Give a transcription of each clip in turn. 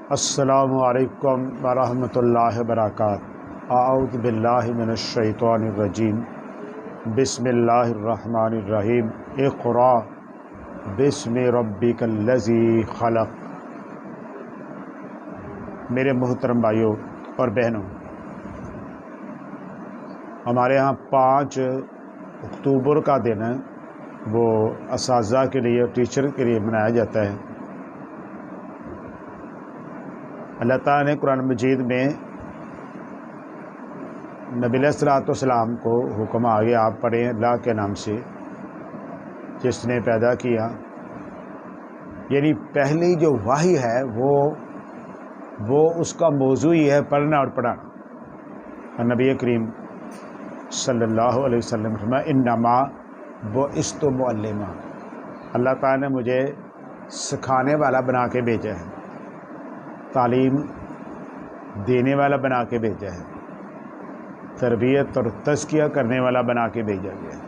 السلام علیکم ورحمۃ اللہ وبرکاتہ۔ اعوذ باللہ من الشیطان الرجیم، بسم اللہ الرحمن الرحیم۔ اقرأ بسم ربک الذی خلق۔ میرے محترم بھائیوں اور بہنوں، ہمارے ہاں 5 اکتوبر کا دن ہے، وہ اساتذہ کے لیے، ٹیچر کے لیے منایا جاتا ہے۔ اللہ تعالیٰ نے قرآن مجید میں نبی علیہ الصلوۃ والسلام کو حکم آ گیا، آپ پڑھیں اللہ کے نام سے جس نے پیدا کیا۔ یعنی پہلی جو وحی ہے وہ اس کا موضوع ہی ہے پڑھنا اور پڑھانا۔ اور نبی کریم صلی اللہ علیہ وسلم فرمایا انما بعثت معلما، اللہ تعالیٰ نے مجھے سکھانے والا بنا کے بھیجا ہے، تعلیم دینے والا بنا کے بھیجا ہے، تربیت اور تزکیہ کرنے والا بنا کے بھیجا گیا ہے۔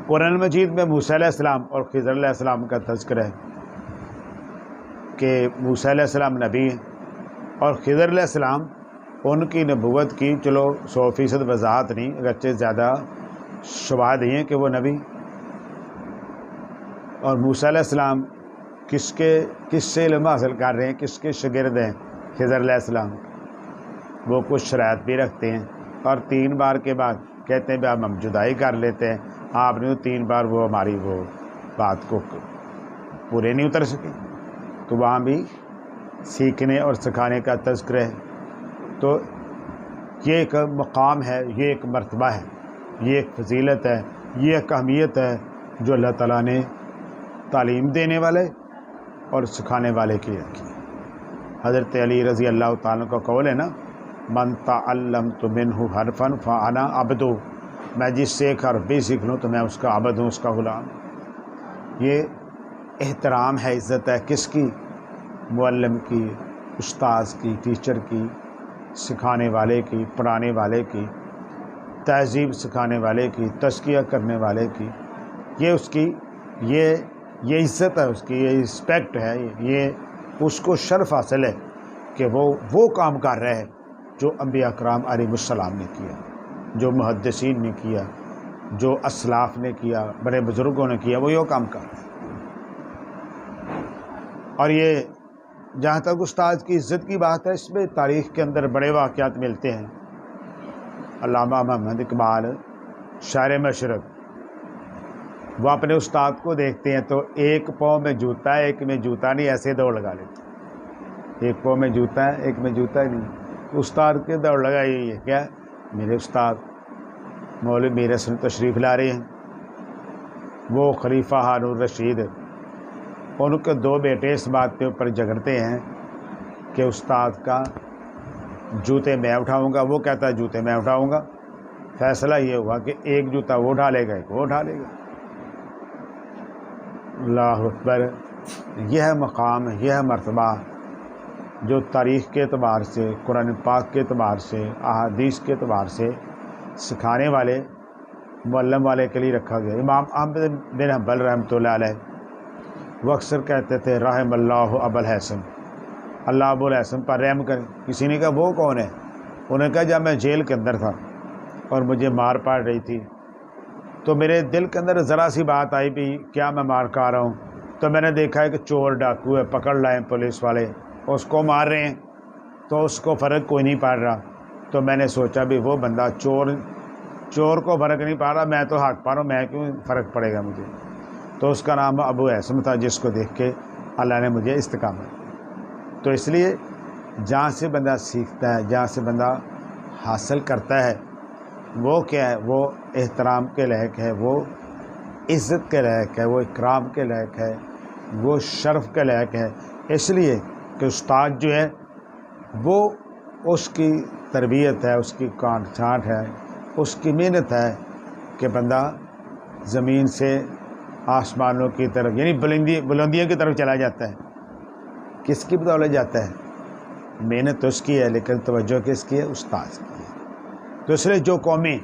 قرآن مجید میں موسیٰ علیہ السلام اور خضر علیہ السلام کا تذکرہ ہے کہ موسیٰ علیہ السلام نبی ہیں اور خضر علیہ السلام ان کی نبوت کی 100% وضاحت نہیں، اگرچہ زیادہ شواہد ہیں کہ وہ نبی۔ اور موسیٰ علیہ السلام کس سے علم حاصل کر رہے ہیں، کس کے شاگرد ہیں؟ خضر علیہ السلام۔ وہ کچھ شرائط بھی رکھتے ہیں اور 3 بار کے بعد کہتے ہیں اب ہم جدائی کر لیتے ہیں۔ آپ نے 3 بار وہ ہماری وہ بات کو پورے نہیں اتر سکے، تو وہاں بھی سیکھنے اور سکھانے کا تذکرہ ہے۔ تو یہ ایک مقام ہے، یہ ایک مرتبہ ہے، یہ ایک فضیلت ہے، یہ ایک اہمیت ہے جو اللہ تعالیٰ نے تعلیم دینے والے اور سکھانے والے کی رکھی۔ حضرت علی رضی اللہ تعالیٰ کا قول ہے نا، من تعلمت منہ حرفا فانا عبد، میں جس سے ایک حرف بھی سیکھ لوں تو میں اس کا عبد ہوں، اس کا غلام۔ یہ احترام ہے، عزت ہے، کس کی؟ معلم کی، استاذ کی، ٹیچر کی، سکھانے والے کی، پڑھانے والے کی، تہذیب سکھانے والے کی، تزکیہ کرنے والے کی۔ یہ اس کی یہ عزت ہے، اس کی یہ رسپیکٹ ہے، یہ اس کو شرف حاصل ہے کہ وہ کام کر رہے ہیں جو انبیاء کرام علیہ السلام نے کیا، جو محدثین نے کیا، جو اسلاف نے کیا، بڑے بزرگوں نے کیا، وہ کام کر رہے ہیں۔ اور یہ جہاں تک استاد کی عزت کی بات ہے، اس میں تاریخ کے اندر بڑے واقعات ملتے ہیں۔ علامہ محمد اقبال شاعر مشرق، وہ اپنے استاد کو دیکھتے ہیں تو ایک پاؤں میں جوتا ہے، ایک میں جوتا نہیں، ایسے دوڑ لگا لیتے۔ ایک پاؤں میں جوتا ہے، ایک میں جوتا ہی نہیں، استاد کے دوڑ لگائی ہے کیا؟ میرے استاد مولوی میر حسن تشریف لا رہے ہیں، وہ خلیفہ ہارون الرشید، ان کے 2 بیٹے اس بات کے اوپر جھگڑتے ہیں کہ استاد کا جوتے میں اٹھاؤں گا، وہ کہتا ہے جوتے میں اٹھاؤں گا۔ فیصلہ یہ ہوا کہ ایک جوتا وہ اٹھا لے گا، ایک وہ اٹھا لے گا۔ اللہ اکبر۔ یہ ہے مقام، یہ ہے مرتبہ جو تاریخ کے اعتبار سے، قرآن پاک کے اعتبار سے، احادیث کے اعتبار سے سکھانے والے، معلم والے کے لیے رکھا گیا۔ امام احمد بن حنبل رحمۃ اللہ علیہ وہ اکثر کہتے تھے رحم اللہ ابو الحسن، اللہ ابو الحسن پر رحم کرے۔ کسی نے کہا وہ کون ہے؟ انہوں نے کہا جب میں جیل کے اندر تھا اور مجھے مار پڑ رہی تھی تو میرے دل کے اندر ذرا سی بات آئی بھی کیا میں مار کھا رہا ہوں، تو میں نے دیکھا ہے کہ چور ڈاکو ہے، پکڑ لائے پولیس والے، اس کو مار رہے ہیں، تو اس کو فرق کوئی نہیں پڑ رہا، تو میں نے سوچا بھی وہ بندہ چور کو فرق نہیں پڑ رہا، میں تو حق پا رہا ہوں، میں کیوں فرق پڑے گا مجھے؟ تو اس کا نام ابو حسن تھا، جس کو دیکھ کے اللہ نے مجھے استقامت۔ تو اس لیے جہاں سے بندہ سیکھتا ہے، جہاں سے بندہ حاصل کرتا ہے، وہ کیا ہے؟ وہ احترام کے لائق ہے، وہ عزت کے لائق ہے، وہ اکرام کے لائق ہے، وہ شرف کے لائق ہے۔ اس لیے کہ استاد جو ہے وہ اس کی تربیت ہے، اس کی کانٹ چھانٹ ہے، اس کی محنت ہے کہ بندہ زمین سے آسمانوں کی طرف، یعنی بلندیوں کی طرف چلا جاتا ہے۔ کس کی بدولت جاتا ہے؟ محنت تو اس کی ہے، لیکن توجہ کس کی ہے؟ استاد کی ہے۔ تو اس لیے جو قومیں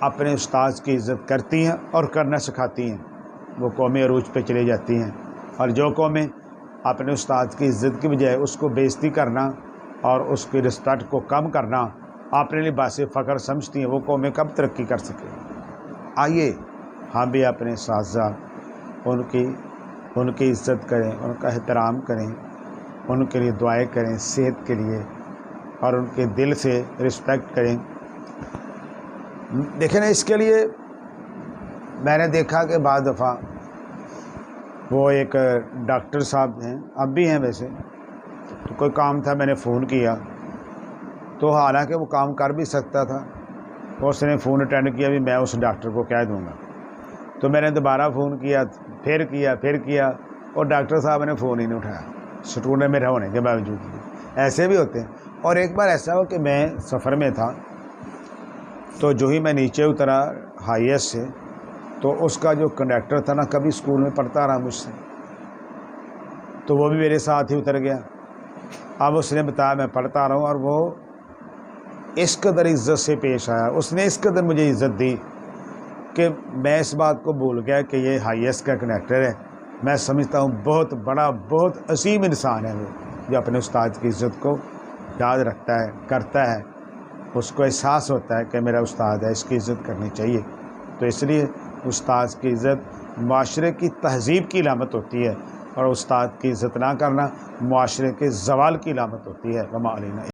اپنے استاذ کی عزت کرتی ہیں اور کرنا سکھاتی ہیں، وہ قومیں عروج پہ چلی جاتی ہیں، اور جو قومیں اپنے استاد کی عزت کی بجائے اس کو بےعزتی کرنا اور اس کی رسپیکٹ کو کم کرنا اپنے لیے باعث فخر سمجھتی ہیں، وہ قومیں کب ترقی کر سکیں؟ آئیے ہم بھی اپنے اساتذہ ان کی عزت کریں، ان کا احترام کریں، ان کے لیے دعائیں کریں صحت کے لیے، اور ان کے دل سے رسپیکٹ کریں۔ دیکھیں نا، اس کے لیے میں نے دیکھا کہ بعض دفعہ وہ ایک ڈاکٹر صاحب ہیں، اب بھی ہیں ویسے، تو کوئی کام تھا، میں نے فون کیا تو حالانکہ وہ کام کر بھی سکتا تھا، اس نے فون اٹینڈ کیا بھی میں اس ڈاکٹر کو کہہ دوں گا۔ تو میں نے دوبارہ فون کیا، پھر کیا اور ڈاکٹر صاحب نے فون ہی نہیں اٹھایا، اسٹوڈنٹ میرا ہونے کے باوجود بھی۔ ایسے بھی ہوتے ہیں۔ اور ایک بار ایسا ہو کہ میں سفر میں تھا، تو جو ہی میں نیچے اترا ہائی ایس سے، تو اس کا جو کنڈکٹر تھا نا، کبھی اسکول میں پڑھتا رہا مجھ سے، تو وہ بھی میرے ساتھ ہی اتر گیا۔ اب اس نے بتایا میں پڑھتا رہا ہوں، اور وہ اس قدر عزت سے پیش آیا، اس نے اس قدر مجھے عزت دی کہ میں اس بات کو بھول گیا کہ یہ ہائی ایس کا کنڈکٹر ہے۔ میں سمجھتا ہوں بہت بڑا، بہت عظیم انسان ہے وہ، جو اپنے استاد کی عزت کو یاد رکھتا ہے، کرتا ہے، اس کو احساس ہوتا ہے کہ میرا استاد ہے، اس کی عزت کرنی چاہیے۔ تو اس لیے استاد کی عزت معاشرے کی تہذیب کی علامت ہوتی ہے، اور استاد کی عزت نہ کرنا معاشرے کے زوال کی علامت ہوتی ہے۔ وما علینا۔